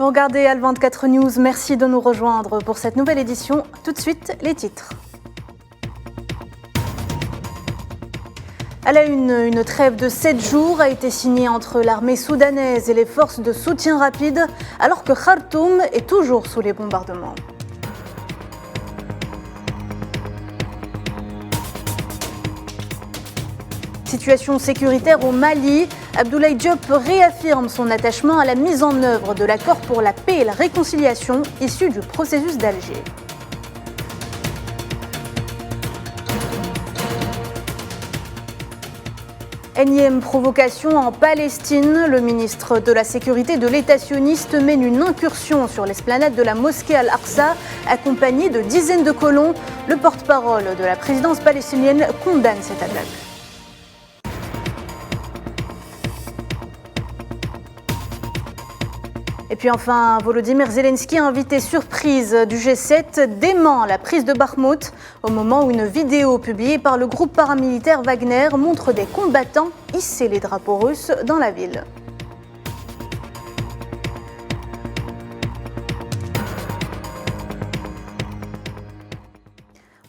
Vous regardez Al24 News, merci de nous rejoindre pour cette nouvelle édition. Tout de suite, les titres. À la une trêve de 7 jours a été signée entre l'armée soudanaise et les forces de soutien rapide, alors que Khartoum est toujours sous les bombardements. Situation sécuritaire au Mali, Abdoulaye Diop réaffirme son attachement à la mise en œuvre de l'accord pour la paix et la réconciliation issu du processus d'Alger. Énième provocation en Palestine, le ministre de la Sécurité de l'État sioniste mène une incursion sur l'esplanade de la mosquée Al-Aqsa, accompagné de dizaines de colons. Le porte-parole de la présidence palestinienne condamne cette attaque. Et puis enfin, Volodymyr Zelensky, invité surprise du G7, dément la prise de Bakhmout au moment où une vidéo publiée par le groupe paramilitaire Wagner montre des combattants hisser les drapeaux russes dans la ville.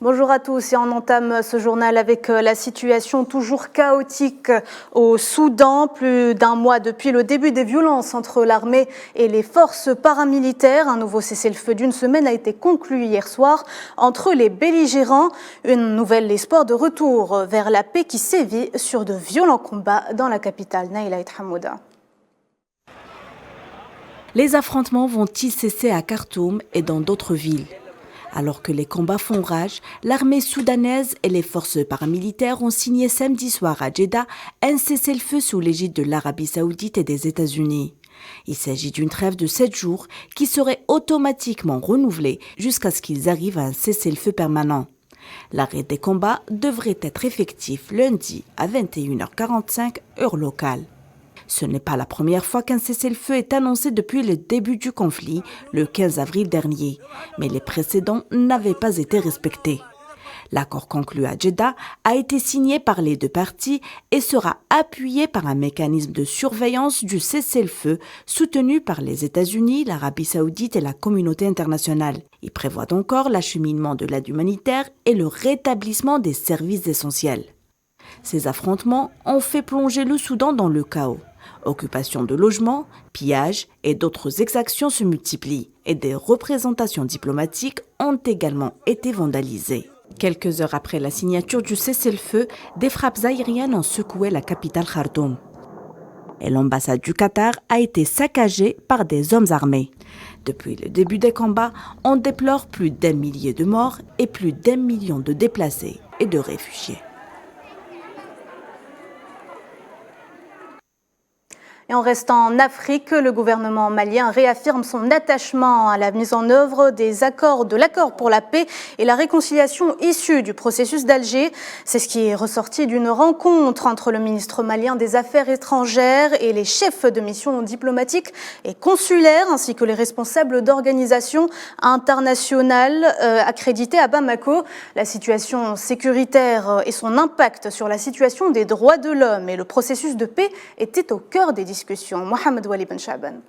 Bonjour à tous et on entame ce journal avec la situation toujours chaotique au Soudan. Plus d'un mois depuis le début des violences entre l'armée et les forces paramilitaires. Un nouveau cessez-le-feu d'une semaine a été conclu hier soir entre les belligérants. Une nouvelle espoir de retour vers la paix qui sévit sur de violents combats dans la capitale Naïla Hamouda. Les affrontements vont-ils cesser à Khartoum et dans d'autres villes ? Alors que les combats font rage, l'armée soudanaise et les forces paramilitaires ont signé samedi soir à Jeddah un cessez-le-feu sous l'égide de l'Arabie saoudite et des États-Unis. Il s'agit d'une trêve de 7 jours qui serait automatiquement renouvelée jusqu'à ce qu'ils arrivent à un cessez-le-feu permanent. L'arrêt des combats devrait être effectif lundi à 21h45 heure locale. Ce n'est pas la première fois qu'un cessez-le-feu est annoncé depuis le début du conflit, le 15 avril dernier, mais les précédents n'avaient pas été respectés. L'accord conclu à Jeddah a été signé par les deux parties et sera appuyé par un mécanisme de surveillance du cessez-le-feu soutenu par les États-Unis, l'Arabie saoudite et la communauté internationale. Il prévoit encore l'acheminement de l'aide humanitaire et le rétablissement des services essentiels. Ces affrontements ont fait plonger le Soudan dans le chaos. Occupation de logements, pillages et d'autres exactions se multiplient et des représentations diplomatiques ont également été vandalisées. Quelques heures après la signature du cessez-le-feu, des frappes aériennes ont secoué la capitale Khartoum. Et l'ambassade du Qatar a été saccagée par des hommes armés. Depuis le début des combats, on déplore plus d'1 millier de morts et plus d'1 million de déplacés et de réfugiés. Et on reste en Afrique, le gouvernement malien réaffirme son attachement à la mise en œuvre de l'accord pour la paix et la réconciliation issu du processus d'Alger. C'est ce qui est ressorti d'une rencontre entre le ministre malien des Affaires étrangères et les chefs de mission diplomatiques et consulaires, ainsi que les responsables d'organisations internationales accréditées à Bamako. La situation sécuritaire et son impact sur la situation des droits de l'homme et le processus de paix étaient au cœur des discussions. Mohamed Wali Ben Chaban.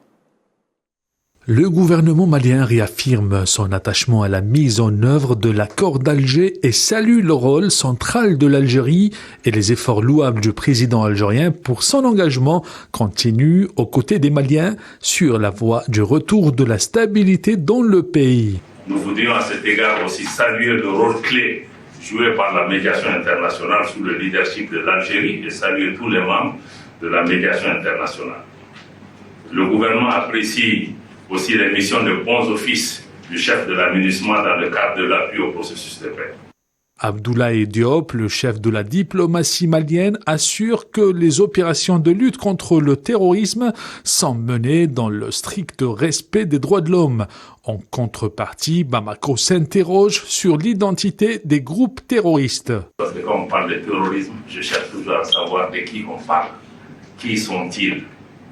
Le gouvernement malien réaffirme son attachement à la mise en œuvre de l'accord d'Alger et salue le rôle central de l'Algérie et les efforts louables du président algérien pour son engagement continu aux côtés des Maliens sur la voie du retour de la stabilité dans le pays. Nous voudrions à cet égard aussi saluer le rôle clé joué par la médiation internationale sous le leadership de l'Algérie et saluer tous les membres de la médiation internationale. Le gouvernement apprécie aussi les missions de bons offices du chef de la MINUSMA dans le cadre de l'appui au processus de paix. Abdoulaye Diop, le chef de la diplomatie malienne, assure que les opérations de lutte contre le terrorisme sont menées dans le strict respect des droits de l'homme. En contrepartie, Bamako s'interroge sur l'identité des groupes terroristes. Parce que quand on parle de terrorisme, je cherche toujours à savoir de qui on parle. Qui sont-ils?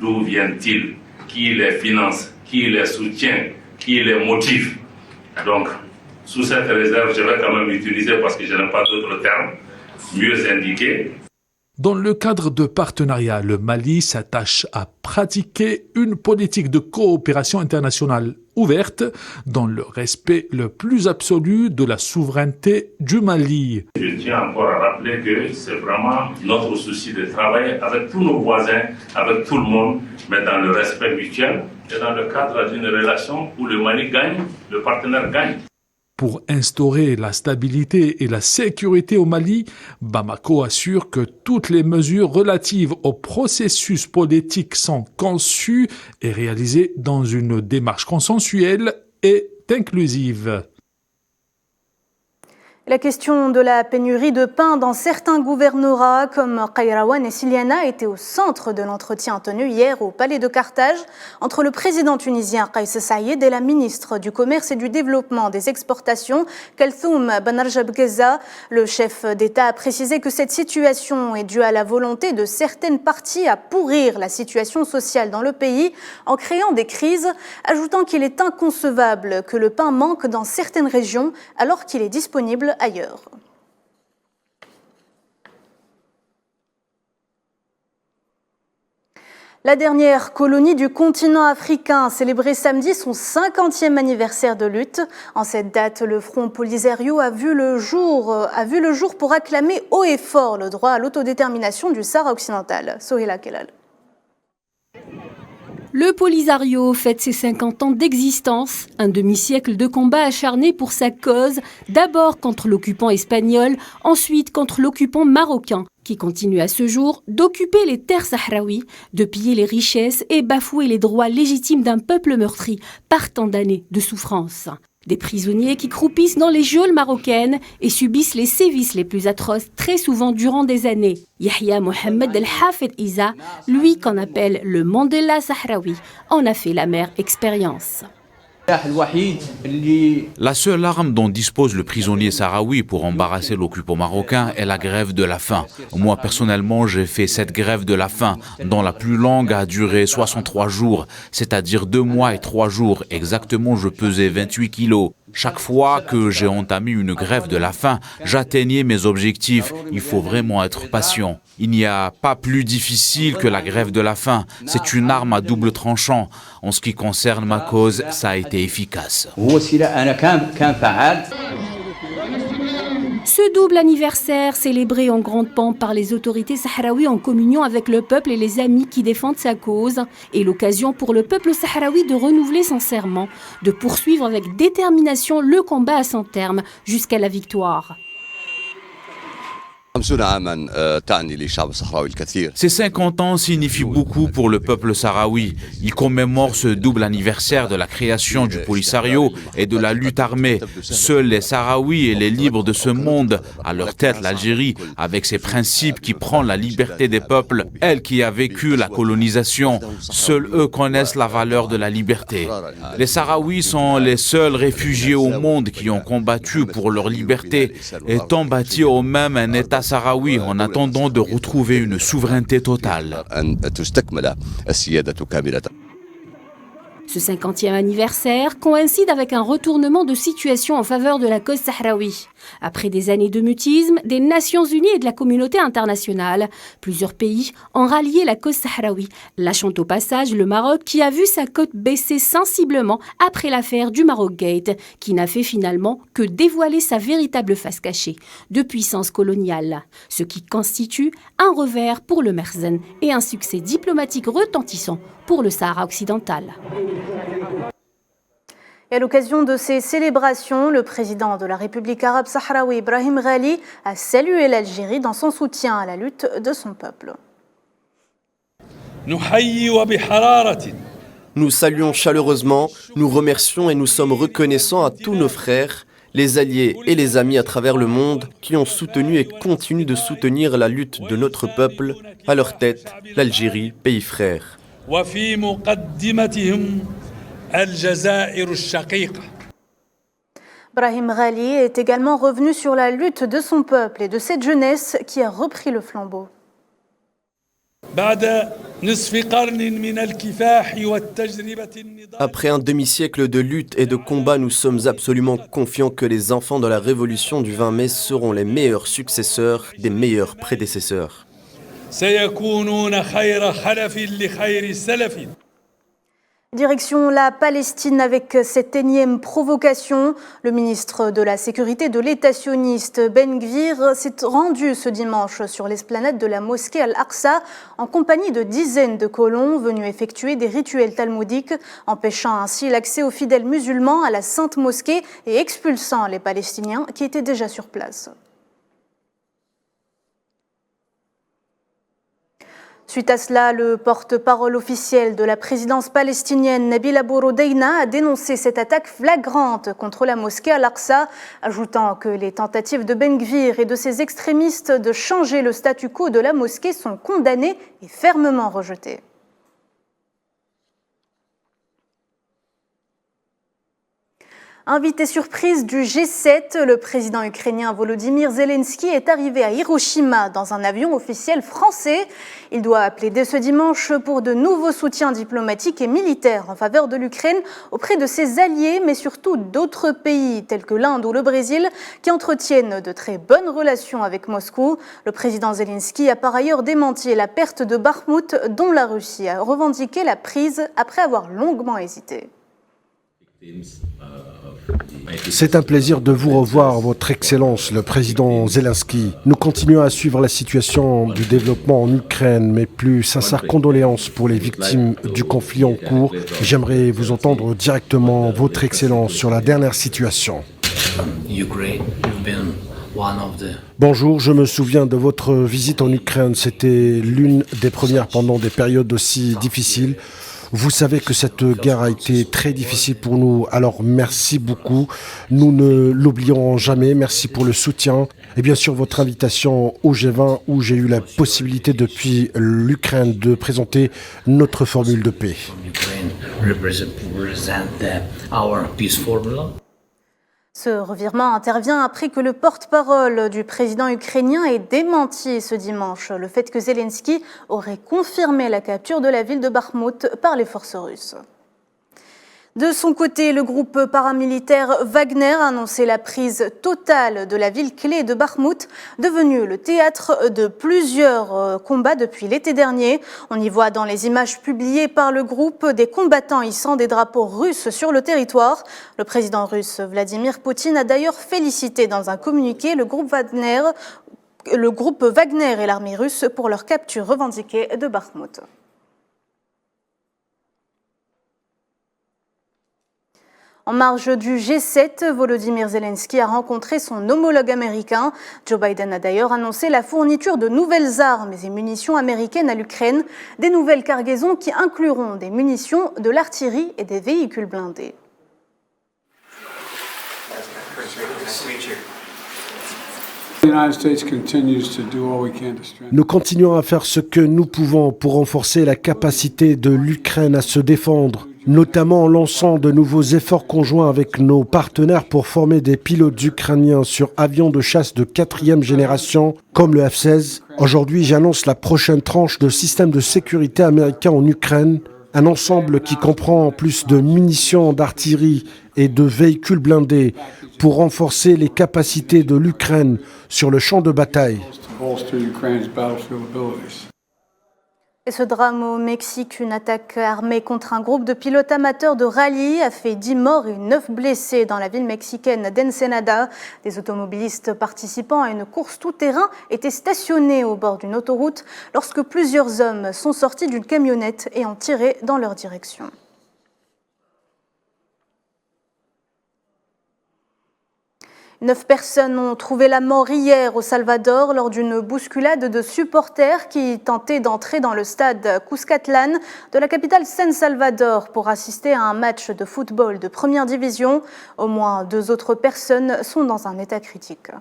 D'où viennent-ils? Qui les finance? Qui les soutient? Qui les motive? Donc, sous cette réserve, je vais quand même utiliser, parce que je n'ai pas d'autres termes mieux indiqués. Dans le cadre de partenariat, le Mali s'attache à pratiquer une politique de coopération internationale ouverte dans le respect le plus absolu de la souveraineté du Mali. Je tiens encore à rappeler que c'est vraiment notre souci de travailler avec tous nos voisins, avec tout le monde, mais dans le respect mutuel et dans le cadre d'une relation où le Mali gagne, le partenaire gagne. Pour instaurer la stabilité et la sécurité au Mali, Bamako assure que toutes les mesures relatives au processus politique sont conçues et réalisées dans une démarche consensuelle et inclusive. La question de la pénurie de pain dans certains gouvernorats comme Kairawan et Siliana était au centre de l'entretien tenu hier au palais de Carthage entre le président tunisien Kais Saïed et la ministre du Commerce et du Développement des Exportations, Kalthoum Benarjab Gheza. Le chef d'État a précisé que cette situation est due à la volonté de certaines parties à pourrir la situation sociale dans le pays en créant des crises, ajoutant qu'il est inconcevable que le pain manque dans certaines régions alors qu'il est disponible ailleurs. La dernière colonie du continent africain célébrait samedi son 50e anniversaire de lutte. En cette date, le Front Polisario a vu le jour pour acclamer haut et fort le droit à l'autodétermination du Sahara occidental. Sohila Kelal. Le Polisario fête ses 50 ans d'existence, un demi-siècle de combat acharné pour sa cause, d'abord contre l'occupant espagnol, ensuite contre l'occupant marocain, qui continue à ce jour d'occuper les terres sahraouis, de piller les richesses et bafouer les droits légitimes d'un peuple meurtri par tant d'années de souffrance. Des prisonniers qui croupissent dans les geôles marocaines et subissent les sévices les plus atroces très souvent durant des années. Yahya Mohamed El-Hafed Isa, lui qu'on appelle le Mandela sahraoui, en a fait l'amère expérience. La seule arme dont dispose le prisonnier sahraoui pour embarrasser l'occupant marocain est la grève de la faim. Moi, personnellement, j'ai fait cette grève de la faim, dont la plus longue a duré 63 jours, c'est-à-dire 2 mois et 3 jours. Exactement, je pesais 28 kilos. Chaque fois que j'ai entamé une grève de la faim, j'atteignais mes objectifs. Il faut vraiment être patient. Il n'y a pas plus difficile que la grève de la faim. C'est une arme à double tranchant. En ce qui concerne ma cause, ça a été efficace. Ce double anniversaire, célébré en grande pompe par les autorités sahraouies en communion avec le peuple et les amis qui défendent sa cause, est l'occasion pour le peuple sahraoui de renouveler son serment, de poursuivre avec détermination le combat à son terme jusqu'à la victoire. Ces 50 ans signifient beaucoup pour le peuple sahraoui. Ils commémorent ce double anniversaire de la création du Polisario et de la lutte armée. Seuls les Sahraouis et les libres de ce monde, à leur tête l'Algérie, avec ses principes qui prend la liberté des peuples, elle qui a vécu la colonisation. Seuls eux connaissent la valeur de la liberté. Les Sahraouis sont les seuls réfugiés au monde qui ont combattu pour leur liberté, étant bâti au même un État sahraoui en attendant de retrouver une souveraineté totale. Ce 50e anniversaire coïncide avec un retournement de situation en faveur de la cause sahraoui. Après des années de mutisme, des Nations Unies et de la communauté internationale, plusieurs pays ont rallié la cause sahraoui, lâchant au passage le Maroc qui a vu sa cote baisser sensiblement après l'affaire du Maroc Gate, qui n'a fait finalement que dévoiler sa véritable face cachée de puissance coloniale, ce qui constitue un revers pour le Merzen et un succès diplomatique retentissant pour le Sahara occidental. Et à l'occasion de ces célébrations, le président de la République arabe sahraoui, Brahim Ghali, a salué l'Algérie dans son soutien à la lutte de son peuple. Nous saluons chaleureusement, nous remercions et nous sommes reconnaissants à tous nos frères, les alliés et les amis à travers le monde qui ont soutenu et continuent de soutenir la lutte de notre peuple, à leur tête, l'Algérie, pays frère. Brahim Ghali est également revenu sur la lutte de son peuple et de cette jeunesse qui a repris le flambeau. Après un demi-siècle de lutte et de combat, nous sommes absolument confiants que les enfants de la révolution du 20 mai seront les meilleurs successeurs des meilleurs prédécesseurs. سيكونون خير خلف لخير سلف. Direction la Palestine avec cette énième provocation. Le ministre de la Sécurité de l'État sioniste Ben Gvir s'est rendu ce dimanche sur l'esplanade de la mosquée Al-Aqsa en compagnie de dizaines de colons venus effectuer des rituels talmudiques, empêchant ainsi l'accès aux fidèles musulmans à la sainte mosquée et expulsant les Palestiniens qui étaient déjà sur place. Suite à cela, le porte-parole officiel de la présidence palestinienne, Nabil Abu Rodeina, a dénoncé cette attaque flagrante contre la mosquée Al-Aqsa, ajoutant que les tentatives de Ben Gvir et de ses extrémistes de changer le statu quo de la mosquée sont condamnées et fermement rejetées. Invité surprise du G7, le président ukrainien Volodymyr Zelensky est arrivé à Hiroshima dans un avion officiel français. Il doit plaider ce dimanche pour de nouveaux soutiens diplomatiques et militaires en faveur de l'Ukraine auprès de ses alliés, mais surtout d'autres pays tels que l'Inde ou le Brésil qui entretiennent de très bonnes relations avec Moscou. Le président Zelensky a par ailleurs démenti la perte de Bakhmout dont la Russie a revendiqué la prise après avoir longuement hésité. C'est un plaisir de vous revoir, Votre Excellence, le président Zelensky. Nous continuons à suivre la situation du développement en Ukraine, mes plus sincères condoléances pour les victimes du conflit en cours. J'aimerais vous entendre directement, Votre Excellence, sur la dernière situation. Bonjour, je me souviens de votre visite en Ukraine. C'était l'une des premières pendant des périodes aussi difficiles. Vous savez que cette guerre a été très difficile pour nous, alors merci beaucoup. Nous ne l'oublierons jamais. Merci pour le soutien et bien sûr votre invitation au G20 où j'ai eu la possibilité depuis l'Ukraine de présenter notre formule de paix. Ce revirement intervient après que le porte-parole du président ukrainien ait démenti ce dimanche le fait que Zelensky aurait confirmé la capture de la ville de Bakhmout par les forces russes. De son côté, le groupe paramilitaire Wagner a annoncé la prise totale de la ville clé de Bakhmout, devenue le théâtre de plusieurs combats depuis l'été dernier. On y voit dans les images publiées par le groupe des combattants hissant des drapeaux russes sur le territoire. Le président russe Vladimir Poutine a d'ailleurs félicité dans un communiqué le groupe Wagner et l'armée russe pour leur capture revendiquée de Bakhmout. En marge du G7, Volodymyr Zelensky a rencontré son homologue américain. Joe Biden a d'ailleurs annoncé la fourniture de nouvelles armes et munitions américaines à l'Ukraine, des nouvelles cargaisons qui incluront des munitions, de l'artillerie et des véhicules blindés. Nous continuons à faire ce que nous pouvons pour renforcer la capacité de l'Ukraine à se défendre, notamment en lançant de nouveaux efforts conjoints avec nos partenaires pour former des pilotes ukrainiens sur avions de chasse de 4e génération, comme le F-16. Aujourd'hui, j'annonce la prochaine tranche de systèmes de sécurité américains en Ukraine, un ensemble qui comprend plus de munitions d'artillerie et de véhicules blindés pour renforcer les capacités de l'Ukraine sur le champ de bataille. Et ce drame au Mexique, une attaque armée contre un groupe de pilotes amateurs de rallye a fait 10 morts et 9 blessés dans la ville mexicaine d'Ensenada. Des automobilistes participant à une course tout-terrain étaient stationnés au bord d'une autoroute lorsque plusieurs hommes sont sortis d'une camionnette et ont tiré dans leur direction. 9 personnes ont trouvé la mort hier au Salvador lors d'une bousculade de supporters qui tentaient d'entrer dans le stade Cuscatlán de la capitale San Salvador pour assister à un match de football de première division. Au moins 2 autres personnes sont dans un état critique.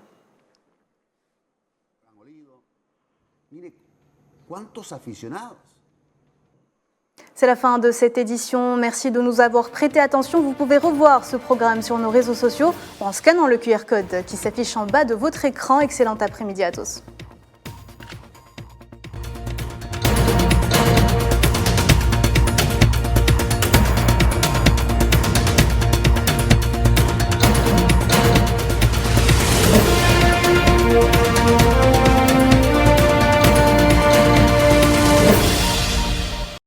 C'est la fin de cette édition. Merci de nous avoir prêté attention. Vous pouvez revoir ce programme sur nos réseaux sociaux en scannant le QR code qui s'affiche en bas de votre écran. Excellent après-midi à tous.